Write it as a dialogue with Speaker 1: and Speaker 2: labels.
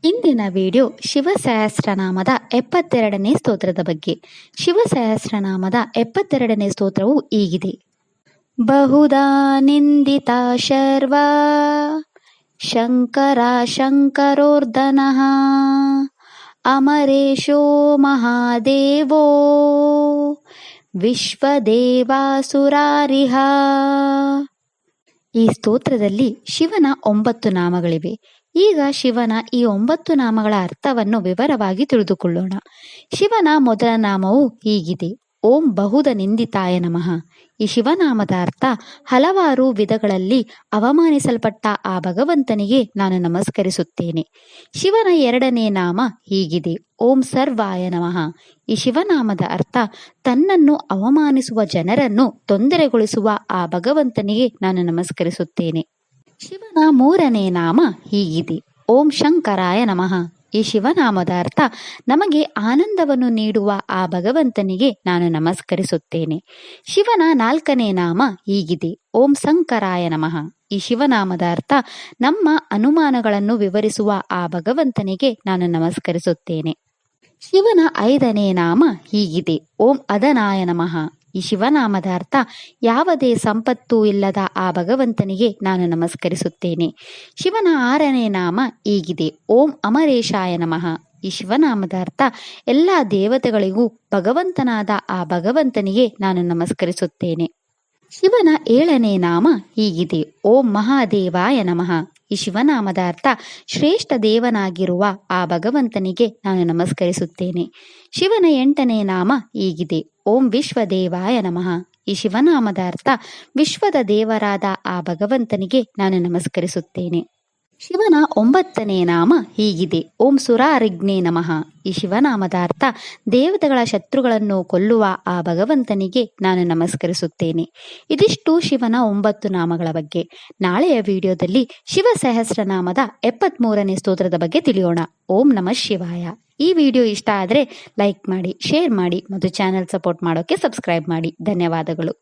Speaker 1: ಇಂದಿನ ವಿಡಿಯೋ ಶಿವ ಸಹಸ್ರನಾಮದ 72ನೇ ಸ್ತೋತ್ರದ ಬಗ್ಗೆ. ಶಿವ ಸಹಸ್ರನಾಮದ 72ನೇ ಸ್ತೋತ್ರವು ಹೀಗಿದೆ. ಬಹುಧಾ ನಿಂದಿತಾ ಶರ್ವಾ ಶಂಕರ ಶಂಕರೋರ್ಧನಃ ಅಮರೇಶೋ ಮಹಾದೇವೋ ವಿಶ್ವದೇವಾಸುರಾರಿಹ. ಈ ಸ್ತೋತ್ರದಲ್ಲಿ ಶಿವನ 9 ನಾಮಗಳಿವೆ. ಈಗ ಶಿವನ ಈ 9 ನಾಮಗಳ ಅರ್ಥವನ್ನು ವಿವರವಾಗಿ ತಿಳಿದುಕೊಳ್ಳೋಣ. ಶಿವನ ಮೊದಲ ನಾಮವು ಹೀಗಿದೆ: ಓಂ ಬಹುಧ ನಿಂದಿತಾಯ ನಮಃ. ಈ ಶಿವನಾಮದ ಅರ್ಥ ಹಲವಾರು ವಿಧಗಳಲ್ಲಿ ಅವಮಾನಿಸಲ್ಪಟ್ಟ ಆ ಭಗವಂತನಿಗೆ ನಾನು ನಮಸ್ಕರಿಸುತ್ತೇನೆ. ಶಿವನ 2ನೇ ನಾಮ ಹೀಗಿದೆ: ಓಂ ಸರ್ವಾಯ ನಮಃ. ಈ ಶಿವನಾಮದ ಅರ್ಥ ತನ್ನನ್ನು ಅವಮಾನಿಸುವ ಜನರನ್ನು ತೊಂದರೆಗೊಳಿಸುವ ಆ ಭಗವಂತನಿಗೆ ನಾನು ನಮಸ್ಕರಿಸುತ್ತೇನೆ. ಶಿವನ 3ನೇ ನಾಮ ಹೀಗಿದೆ: ಓಂ ಶಂಕರಾಯ ನಮಃ. ಈ ಶಿವನಾಮದ ಅರ್ಥ ನಮಗೆ ಆನಂದವನ್ನು ನೀಡುವ ಆ ಭಗವಂತನಿಗೆ ನಾನು ನಮಸ್ಕರಿಸುತ್ತೇನೆ. ಶಿವನ 4ನೇ ನಾಮ ಹೀಗಿದೆ: ಓಂ ಶಂಕರಾಯ ನಮಃ. ಈ ಶಿವನಾಮದ ಅರ್ಥ ನಮ್ಮ ಅನುಮಾನಗಳನ್ನು ವಿವರಿಸುವ ಆ ಭಗವಂತನಿಗೆ ನಾನು ನಮಸ್ಕರಿಸುತ್ತೇನೆ. ಶಿವನ 5ನೇ ನಾಮ ಹೀಗಿದೆ: ಓಂ ಅದನಾಯ ನಮಃ. ಈ ಶಿವನಾಮದ ಅರ್ಥ ಯಾವುದೇ ಸಂಪತ್ತು ಇಲ್ಲದ ಆ ಭಗವಂತನಿಗೆ ನಾನು ನಮಸ್ಕರಿಸುತ್ತೇನೆ. ಶಿವನ 6ನೇ ನಾಮ ಹೀಗಿದೆ: ಓಂ ಅಮರೇಶಾಯ ನಮಃ. ಈ ಶಿವನಾಮದ ಅರ್ಥ ಎಲ್ಲ ದೇವತೆಗಳಿಗೂ ಭಗವಂತನಾದ ಆ ಭಗವಂತನಿಗೆ ನಾನು ನಮಸ್ಕರಿಸುತ್ತೇನೆ. ಶಿವನ 7ನೇ ನಾಮ ಹೀಗಿದೆ: ಓಂ ಮಹಾದೇವಾಯ ನಮಃ. ಈ ಶಿವನಾಮದ ಅರ್ಥ ಶ್ರೇಷ್ಠ ದೇವನಾಗಿರುವ ಆ ಭಗವಂತನಿಗೆ ನಾನು ನಮಸ್ಕರಿಸುತ್ತೇನೆ. ಶಿವನ 8ನೇ ನಾಮ ಹೀಗಿದೆ: ಓಂ ವಿಶ್ವದೇವಾಯ ನಮಃ. ಈ ಶಿವನಾಮದ ಅರ್ಥ ವಿಶ್ವದ ದೇವರಾದ ಆ ಭಗವಂತನಿಗೆ ನಾನು ನಮಸ್ಕರಿಸುತ್ತೇನೆ. ಶಿವನ 9ನೇ ನಾಮ ಹೀಗಿದೆ: ಓಂ ಸುರಾರಿಗ್ನೇ ನಮಃ. ಈ ಶಿವನಾಮದ ಅರ್ಥ ದೇವತೆಗಳ ಶತ್ರುಗಳನ್ನು ಕೊಲ್ಲುವ ಆ ಭಗವಂತನಿಗೆ ನಾನು ನಮಸ್ಕರಿಸುತ್ತೇನೆ. ಇದಿಷ್ಟು ಶಿವನ 9 ನಾಮಗಳ ಬಗ್ಗೆ. ನಾಳೆಯ ವಿಡಿಯೋದಲ್ಲಿ ಶಿವ ಸಹಸ್ರನಾಮದ 73ನೇ ಸ್ತೋತ್ರದ ಬಗ್ಗೆ ತಿಳಿಯೋಣ. ಓಂ ನಮಃ ಶಿವಾಯ. ಈ ವಿಡಿಯೋ ಇಷ್ಟ ಆದರೆ ಲೈಕ್ ಮಾಡಿ, ಶೇರ್ ಮಾಡಿ ಮತ್ತು ಚಾನೆಲ್ ಸಪೋರ್ಟ್ ಮಾಡೋಕ್ಕೆ ಸಬ್ಸ್ಕ್ರೈಬ್ ಮಾಡಿ. ಧನ್ಯವಾದಗಳು.